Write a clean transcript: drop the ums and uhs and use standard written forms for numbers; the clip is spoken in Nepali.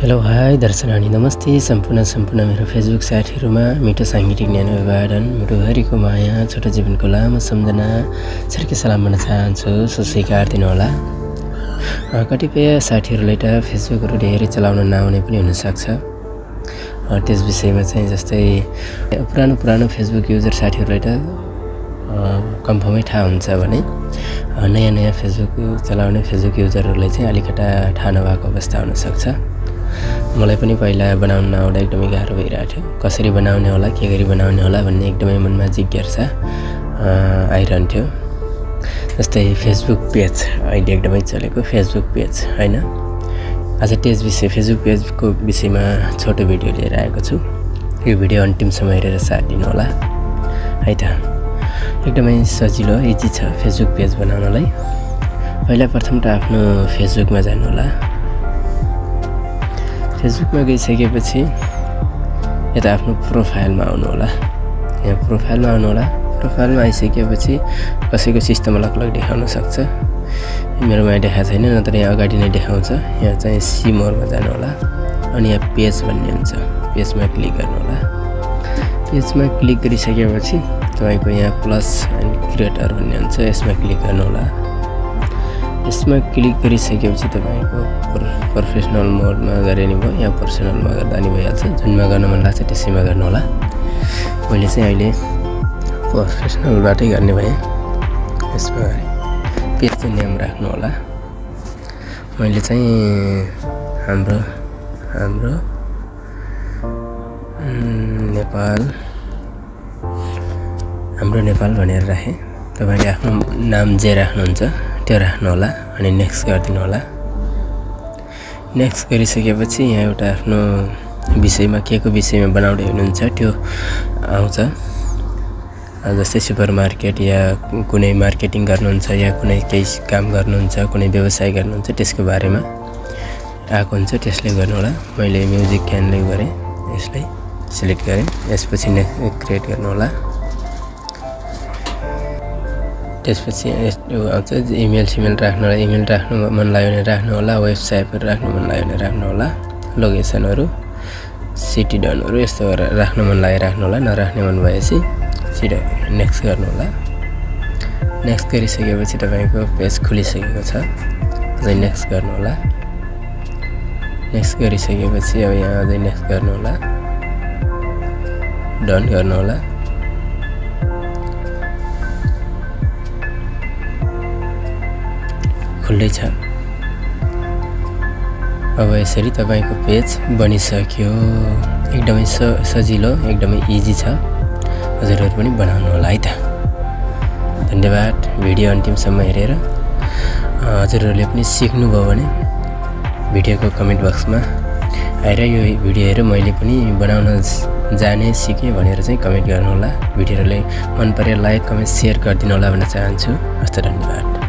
हेलो हाई दर्शनानी नमस्ते सम्पूर्ण मेरो फेसबुक साथीहरुमा मिठो सांगीतिक न्यानो अभिवादन मिठोभरिको माया छोटो जीवनको लामो सम्झना छर्के सलाम भन्न चाहन्छु सुस्वीकार दिनुहोला। कतिपय साथीहरुले त फेसबुकहरु धेरै चलाउन नआउने पनि हुन सक्छ। त्यस विषयमा चाहिँ जस्तै पुरानो फेसबुक युजर साथीहरुलाई त कन्फर्मै थाहा हुन्छ भने नयाँ फेसबुक चलाउने फेसबुक युजरहरुले चाहिँ अलिकता थाहा नभएको अवस्था हुन सक्छ। मलाई पनि पहिला बनाउन नआउँदा एकदमै गाह्रो भइरहेको थियो। कसरी बनाउने होला के गरी बनाउने होला भन्ने एकदमै मनमा जिज्ञासा आइरहन्थ्यो। जस्तै फेसबुक पेज अहिले एकदमै चलेको फेसबुक पेज हैन। आज त्यस विषय फेसबुक पेजको विषयमा छोटो भिडियो लिएर आएको छु। यो भिडियो अन्तिमसम्म हेरेर साथ दिनु होला है त। एकदमै सजिलो इजी छ फेसबुक पेज बनाउनलाई। पहिला प्रथम त आफ्नो फेसबुकमा जानु होला। फेसबुकमा गइसकेपछि यता आफ्नो प्रोफाइलमा आउनु होला। यहाँ प्रोफाइलमा आउनु होला। प्रोफाइलमा आइसकेपछि कसैको सिस्टम अलग देखाउन सक्छ। मेरोमा देखाएको छैन, नत्र यहाँ अगाडि नै देखाउँछ। यहाँ चाहिँ सी मोरमा जानु होला अनि यहाँ पेज भन्ने हुन्छ। पेजमा क्लिक गर्नु होला। पेजमा क्लिक गरिसकेपछि तपाईको यहाँ प्लस एन्ड क्रिएटर भन्ने हुन्छ। यसमा क्लिक गर्नु होला। यसमा क्लिक गरिसकेपछि तपाईको प्रोफेसनल मोडमा गरे नि भयो। यहाँ पर्सनलमा गर्दा नि भइहाल्छ। जुनमा गर्न मन लाग्छ त्यसैमा गर्नु होला। मैले चाहिँ अहिले प्रोफेसनलबाटै गर्ने भएँ। यसमा पेज चाहिँ नाम राख्नु होला। मैले चाहिँ हाम्रो नेपाल भनेर राखेँ। तपाईले आफ्नो नाम जे राख्नुहुन्छ त्यो राख्नु होला अनि नेक्स्ट गरिदिनु होला। नेक्स्ट गरिसकेपछि यहाँ एउटा आफ्नो विषयमा केको विषयमा बनाउँदै हुनुहुन्छ त्यो आउँछ। जस्तै सुपरमार्केट या कुनै मार्केटिङ गर्नुहुन्छ या कुनै केही काम गर्नुहुन्छ, कुनै व्यवसाय गर्नुहुन्छ त्यसको बारेमा आएको हुन्छ। त्यसले गर्नु होला। मैले म्युजिक क्यानले गरेँ। यसलाई सिलेक्ट गरेँ। यसपछि नेक्स्ट क्रिएट गर्नु होला। त्यसपछि आउँछ इमेल राख्नु होला। इमेल राख्नु मन लाग्यो भने राख्नु होला। वेबसाइटहरु राख्नु मन लाग्यो भने राख्नु होला। लोकेसनहरु सिटी डनहरु यस्तो गरेर राख्नु मन लाग्यो राख्नु होला। नराख्ने मन भएपछि सिधा नेक्स्ट गर्नु होला। नेक्स्ट गरिसकेपछि तपाईको पेज खुलिसकेको छ। अझै नेक्स्ट गर्नु होला। नेक्स्ट गरिसकेपछि अब यहाँ अझै नेक्स्ट गर्नु होला। डन गर्नु होला। खुल्दै छ। अब यसरी तपाईको पेज बनिसक्यो। एकदमै सजिलो एकदमै इजी छ। हजुरहरु पनि बनाउनु होला है त। धन्यवाद भिडियो अन्तिमसम्म हेरेर। हजुरहरुले पनि सिक्नुभयो भने भिडियोको कमेन्ट बक्समा आएर यो भिडियो हेरेर मैले पनि बनाउन जाने सिकेँ भनेर चाहिँ कमेन्ट गर्नु होला। भिडियोले मन परे लाइक कमेन्ट शेयर गरिदिनु होला भन्न चाहन्छु। हस्त धन्यवाद।